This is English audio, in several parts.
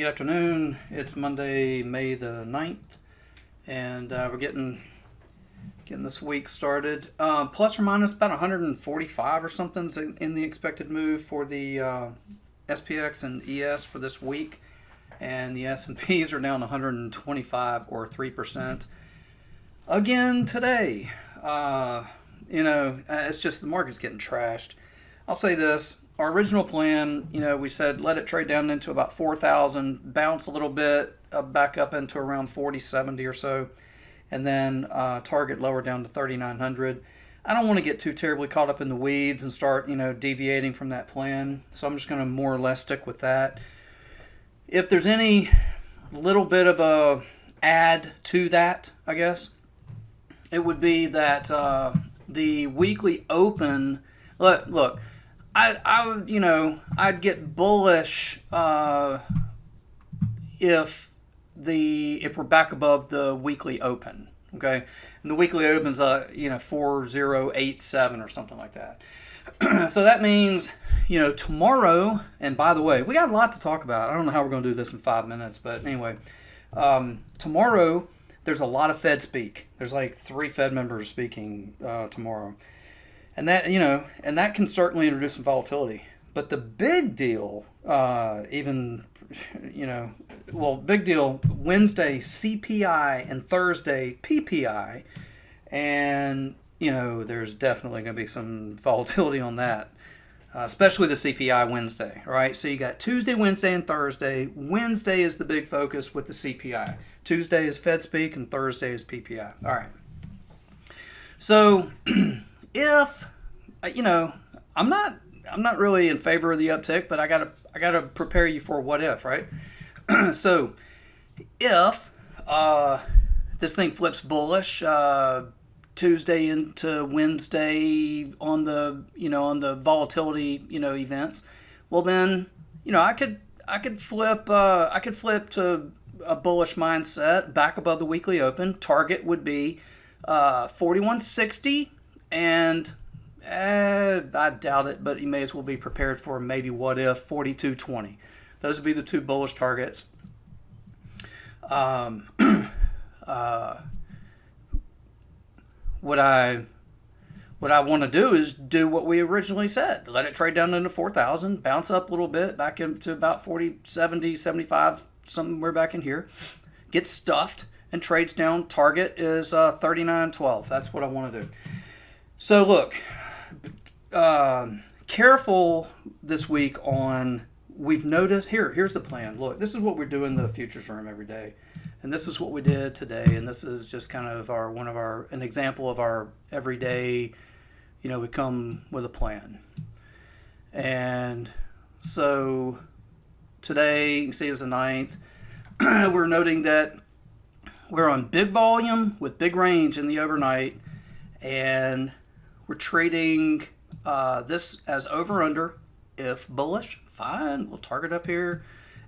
afternoon. It's Monday, May the 9th, and we're getting this week started. Plus or minus about 145 or something is in the expected move for the SPX and ES for this week, and the S&Ps are down 125 or 3% again today. It's just the market's getting trashed. I'll say this. Our original plan, we said let it trade down into about 4,000, bounce a little bit, back up into around 4070 or so, and then target lower down to 3,900. I don't want to get too terribly caught up in the weeds and start, deviating from that plan. So I'm just going to more or less stick with that. If there's any little bit of a add to that, I guess, it would be that the weekly open, look, I'd get bullish if we're back above the weekly open, okay? And the weekly open's 4087 or something like that. So that means, tomorrow, and by the way, we got a lot to talk about. I don't know how we're going to do this in 5 minutes, but anyway, tomorrow there's a lot of Fed speak. There's like 3 Fed members speaking tomorrow. And that can certainly introduce some volatility. But the big deal, big deal, Wednesday CPI and Thursday PPI. And, there's definitely going to be some volatility on that, especially the CPI Wednesday, right? So you got Tuesday, Wednesday, and Thursday. Wednesday is the big focus with the CPI. Tuesday is Fed speak and Thursday is PPI. All right. So if I'm not really in favor of the uptick, but I gotta prepare you for what if, right? So if this thing flips bullish Tuesday into Wednesday on the volatility events, well then I could flip to a bullish mindset back above the weekly open. Target would be 4160, and I doubt it, but you may as well be prepared for maybe what if 4220. Those would be the 2 bullish targets. What I want to do is do what we originally said. Let it trade down into 4,000, bounce up a little bit, back into about 40, 70, 75, somewhere back in here. Get stuffed and trades down. Target is 39.12. That's what I want to do. So look, careful this week on, we've noticed, here's the plan. Look, this is what we're doing in the futures room every day. And this is what we did today. And this is just kind of an example of our everyday, we come with a plan. And so today, you can see it's the 9th. We're noting that we're on big volume with big range in the overnight. And we're trading this as over-under. If bullish, fine, we'll target up here,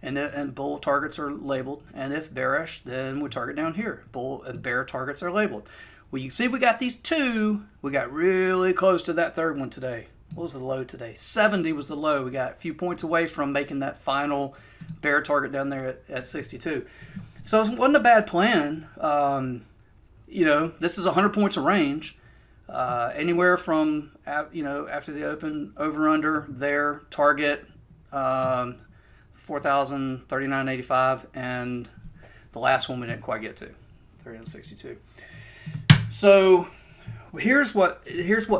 and bull targets are labeled. And if bearish, then we target down here. Bull and bear targets are labeled. Well, you see we got these 2. We got really close to that third one today. What was the low today? 70 was the low. We got a few points away from making that final bear target down there at 62. So it wasn't a bad plan. This is 100 points of range. Anywhere from after the open, over under there, target 4,000, 39.85, and the last one we didn't quite get to, 39.62. So here's what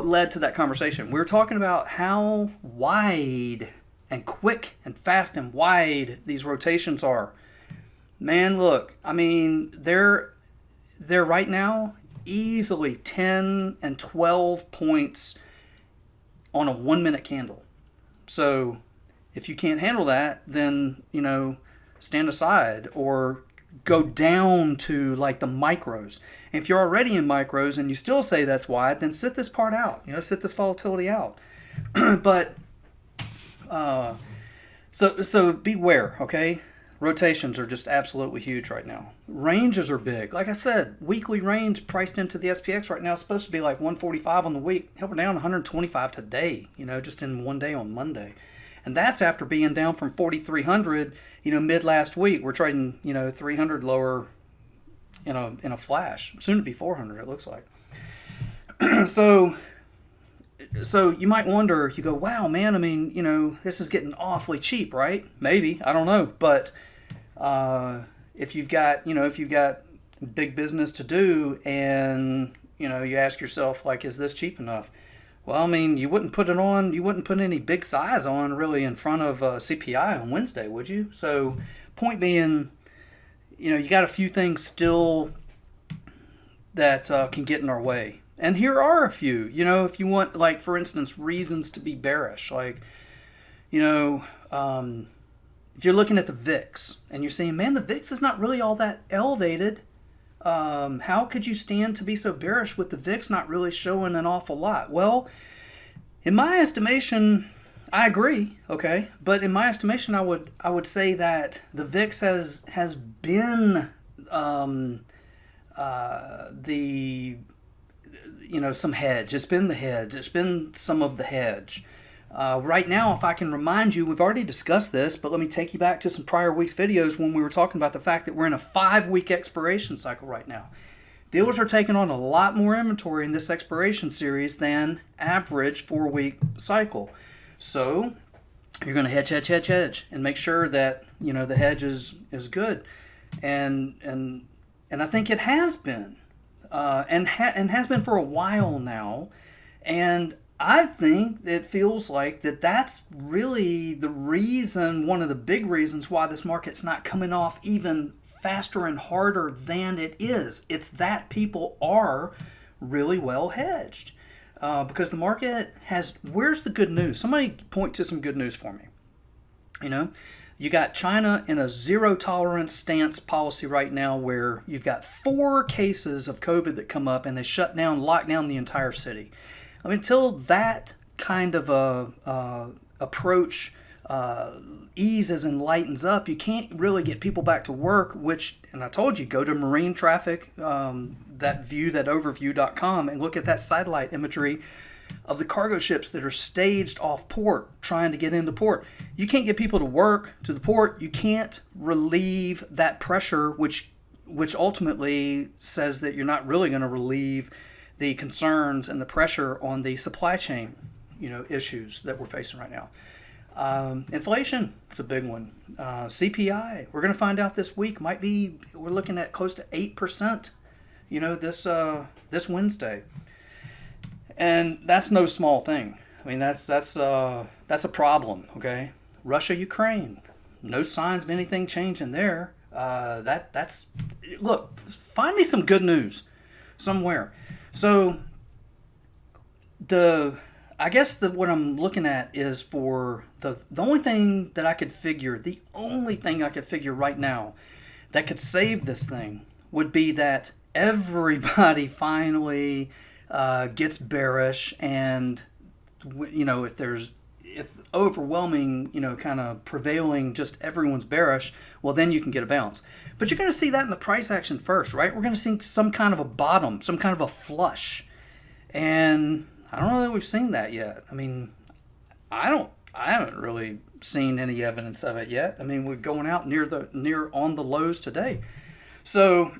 led to that conversation. We were talking about how wide and quick and fast and wide these rotations are. Man, look, I mean, they're right now easily 10 and 12 points on a 1-minute candle. So if you can't handle that, then, stand aside or go down to like the micros. And if you're already in micros and you still say that's wide, then sit this part out, sit this volatility out. But so beware, okay? Rotations are just absolutely huge right now. Ranges are big. Like I said, weekly range priced into the SPX right now is supposed to be like 145 on the week. Hell, we're down 125 today, just in one day on Monday. And that's after being down from 4,300, mid last week. We're trading, 300 lower in a flash. Soon to be 400, it looks like. So you might wonder, you go, wow, man, I mean, this is getting awfully cheap, right? Maybe, I don't know. But if you've got big business to do and, you ask yourself, like, is this cheap enough? Well, I mean, you wouldn't put any big size on really in front of CPI on Wednesday, would you? So point being, you got a few things still that can get in our way. And here are a few, if you want, like, for instance, reasons to be bearish. Like, if you're looking at the VIX and you're saying, man, the VIX is not really all that elevated. How could you stand to be so bearish with the VIX not really showing an awful lot? Well, in my estimation, I agree, okay? But in my estimation, I would say that the VIX has been some hedge. It's been the hedge. It's been some of the hedge. Right now, if I can remind you, we've already discussed this, but let me take you back to some prior weeks' videos when we were talking about the fact that we're in a 5-week expiration cycle right now. Dealers are taking on a lot more inventory in this expiration series than average 4-week cycle. So you're going to hedge, and make sure that the hedge is good, and I think it has been, and has been for a while now, and I think it feels like that's really the reason, one of the big reasons why this market's not coming off even faster and harder than it is. It's that people are really well hedged. Because the market where's the good news? Somebody point to some good news for me. You got China in a zero tolerance stance policy right now where you've got 4 cases of COVID that come up and they lock down the entire city. I mean, until that kind of a approach eases and lightens up, you can't really get people back to work, and I told you, go to marine traffic, that overview.com, and look at that satellite imagery of the cargo ships that are staged off port, trying to get into port. You can't get people to work to the port. You can't relieve that pressure, which ultimately says that you're not really going to relieve the concerns and the pressure on the supply chain, issues that we're facing right now. Inflation is a big one. CPI, we're going to find out this week. We're looking at close to 8%, this Wednesday, and that's no small thing. I mean, that's a problem. Okay, Russia, Ukraine, no signs of anything changing there. Look, find me some good news somewhere. So I guess what I'm looking at is for the only thing I could figure right now that could save this thing would be that everybody finally gets bearish, and if overwhelming, kind of prevailing, just everyone's bearish, well, then you can get a bounce. But you're going to see that in the price action first, right? We're going to see some kind of a bottom, some kind of a flush. And I don't know that we've seen that yet. I mean, I haven't really seen any evidence of it yet. I mean, we're going out near on the lows today. So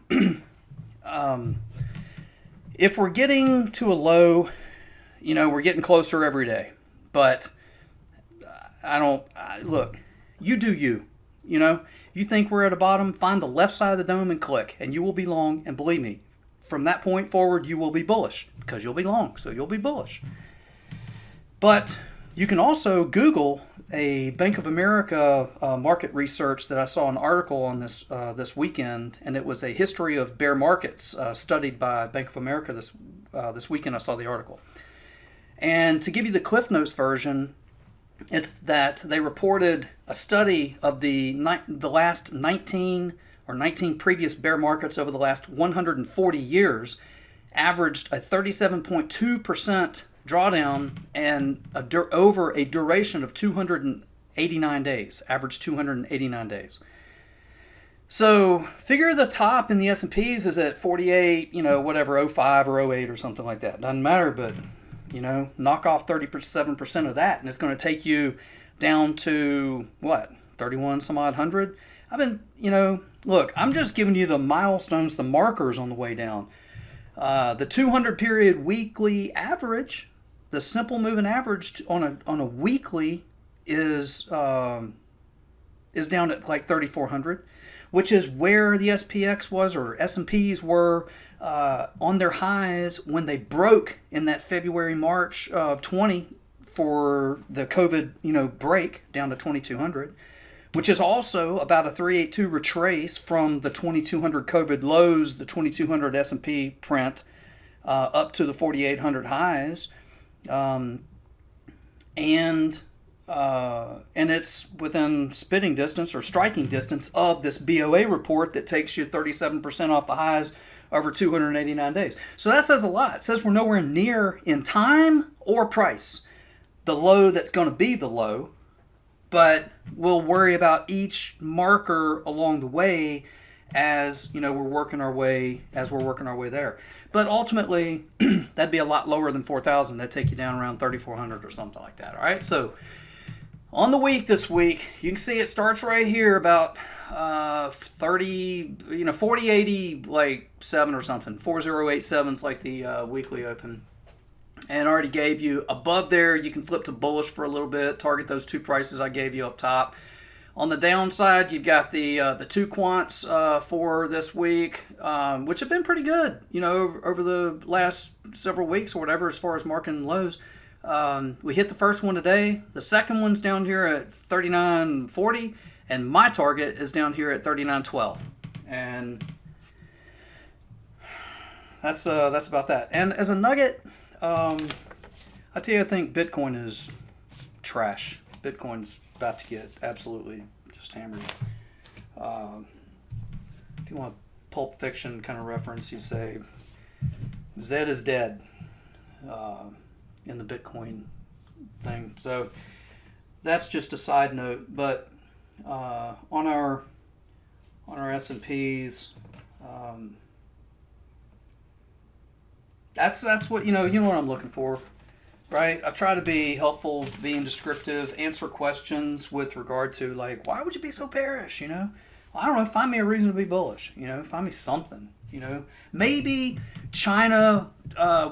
if we're getting to a low, we're getting closer every day. But look, you do you. You think we're at a bottom, find the left side of the dome and click, and you will be long. And believe me, from that point forward, you will be bullish because you'll be long, so you'll be bullish. But you can also Google a Bank of America market research that I saw an article on this weekend, and it was a history of bear markets studied by Bank of America this weekend. I saw the article. And to give you the Cliff Notes version, it's that they reported a study of the last 19 previous bear markets over the last 140 years, averaged a 37.2% drawdown and over a duration of 289 days, average 289 days. So figure the top in the S&Ps is at 48, 05 or 08 or something like that. Doesn't matter, but knock off 37% of that, and it's going to take you down to what, 31 some odd hundred. I've been, look, I'm just giving you the milestones, the markers on the way down. The 200 period weekly average, the simple moving average on a weekly is down at like 3,400, which is where the SPX was, or S&Ps were on their highs when they broke in that February, March of 20 for the COVID, break down to 2,200, which is also about a 382 retrace from the 2,200 COVID lows, the 2,200 S&P print, up to the 4,800 highs, and it's within spitting distance or striking distance of this BOA report that takes you 37% off the highs over 289 days. So that says a lot. It says we're nowhere near in time or price the low that's going to be the low, but we'll worry about each marker along the way as we're working our way there. But ultimately, that'd be a lot lower than 4,000. That'd take you down around 3,400 or something like that. All right. So on the week this week, you can see it starts right here about 4080 like 7 or something. 4087 is like the weekly open. And I already gave you above there, you can flip to bullish for a little bit, target those two prices I gave you up top. On the downside, you've got the two quants for this week, which have been pretty good, over the last several weeks or whatever as far as marking lows. We hit the first one today. The second one's down here at 39.40, and my target is down here at 39.12. And that's about that. And as a nugget, I tell you, I think Bitcoin is trash. Bitcoin's about to get absolutely just hammered. If you want a Pulp Fiction kind of reference, you say Zed is dead in the Bitcoin thing. So that's just a side note. But on our S&Ps, that's what you know what I'm looking for, right? I try to be helpful, being descriptive, answer questions with regard to like, why would you be so bearish? Well, I don't know. Find me a reason to be bullish. Find me something. Maybe China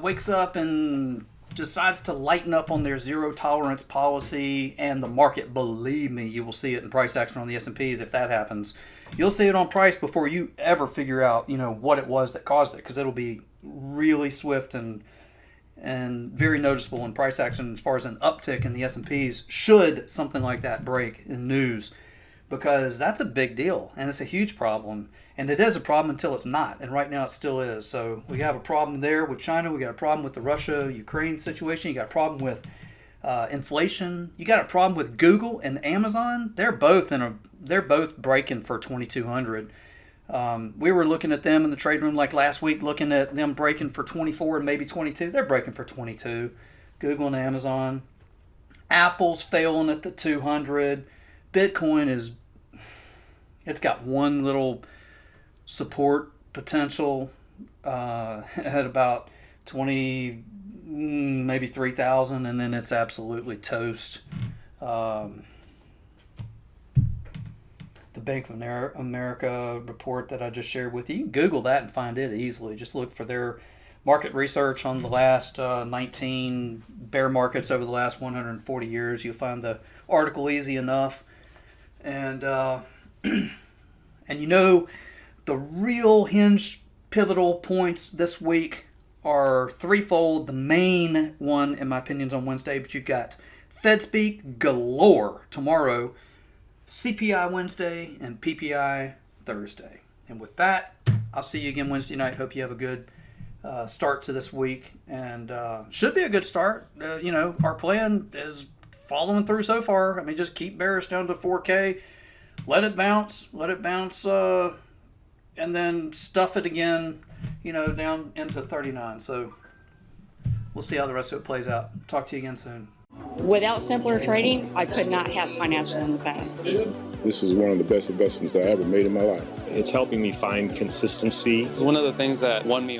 wakes up and decides to lighten up on their zero tolerance policy, and the market, believe me, you will see it in price action on the S&Ps if that happens. You'll see it on price before you ever figure out, what it was that caused it, because it'll be really swift and very noticeable in price action as far as an uptick in the S&Ps should something like that break in news, because that's a big deal and it's a huge problem, and it is a problem until it's not, and right now it still is. So we have a problem there with China, we got a problem with the Russia-Ukraine situation, you got a problem with inflation, you got a problem with Google and Amazon. They're both breaking for 2,200. We were looking at them in the trade room like last week, looking at them breaking for 24 and maybe 22. They're breaking for 22. Google and Amazon. Apple's failing at the 200. Bitcoin it's got one little support potential at about 20, maybe 3,000, and then it's absolutely toast. The Bank of America report that I just shared with you, you can Google that and find it easily. Just look for their market research on the last 19 bear markets over the last 140 years. You'll find the article easy enough. And the real hinge pivotal points this week are threefold. The main one, in my opinion, is on Wednesday, but you've got Fed speak galore tomorrow, CPI Wednesday, and PPI Thursday. And with that, I'll see you again Wednesday night. Hope you have a good start to this week, and should be a good start. Our plan is following through so far. I mean, just keep bearish down to 4K, let it bounce, and then stuff it again, down into 39. So we'll see how the rest of it plays out. Talk to you again soon. Without simpler trading, I could not have financial independence. This is one of the best investments I ever made in my life. It's helping me find consistency. It's one of the things that won me